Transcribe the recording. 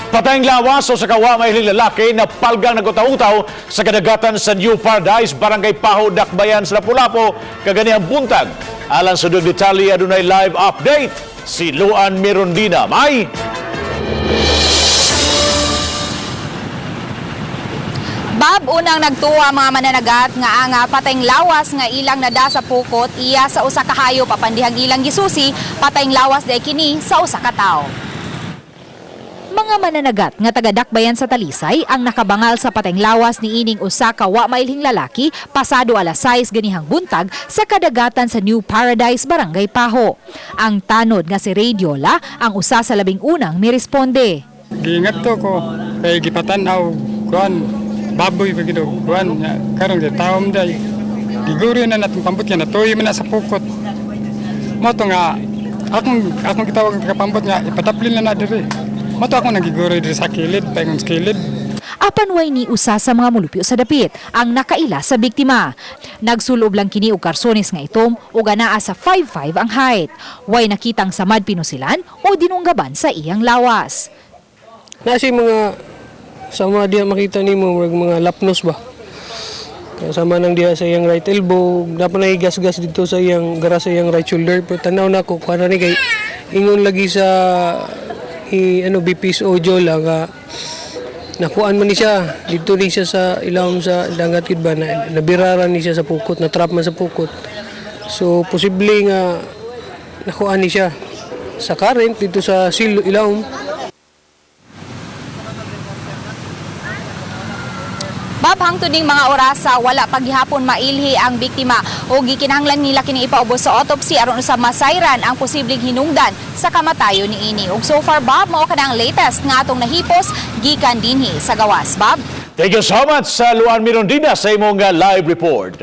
Patayng lawas o sa kawa mahiling lalaki na palgang nagutaw-utaw sa kadagatan sa New Paradise, Barangay Paho, Dakbayan sa Lapu-Lapu, kaganihang buntag. Alang sa detalye, adunay live update si Luan Mirondina. May! Bab, unang nagtuwa mga mananagat nga patayng lawas nga ilang nada sa pukot iya sa usa ka hayop apandihang ilang gisusi patayng lawas day kini sa usa ka tawo. Mga mananagat nga taga-Dakbayan sa Talisay ang nakabangal sa patayng lawas ni ining usa ka wa mailhing lalaki pasado alas 6 ganihang buntag sa kadagatan sa New Paradise, Barangay Paho. Ang tanod nga si Radiola ang usa sa labing unang miresponde. Giingat to ko kay gipatanaw kuan baboy begitu kuan karon kay taom day giguro na natin pambot nga natuyo man na sa pukot mo to nga akong gitawag nga pambot nga ipataplin na diri mo to ako nagiguro diri sa kilid paingon sa kilid. Apan way ni usa sa mga mulupyo sa dapit ang nakaila sa biktima. Nagsulob lang kini og karsones nga itom ug anaa sa 5'5" ang height. Way nakitang samad pinusilan o dinunggaban sa iyang lawas. Nasi mga sama dia makita nimo mga lapnos ba. Kasama nang dia sa iyang right elbow, dapat na igas-gas dito sa iyang gara sa iyang right shoulder. Pero tanaw na ko kuan ni kay ingon lagi sa BP's audio lang nga nakuan man ni siya dito ni siya sa ilawom sa dagat gid ba na nabiraran ni siya sa pukot, na trap man sa pukot. So posible nga nakuan ni siya sa current dito sa ilawom. Bab, hangtod ning mga orasa wala paghihapon mailhi ang biktima o gikinahanglan nila kini ipaubos sa autopsy aron sa masayran ang posibleng hinungdan sa kamatayon ni ini. Ug so far Bob, mao kana ang latest nga atong nahipos gikan dinhi sa gawas. Bob. Thank you so much sa Luan Mirondina sa imong live report.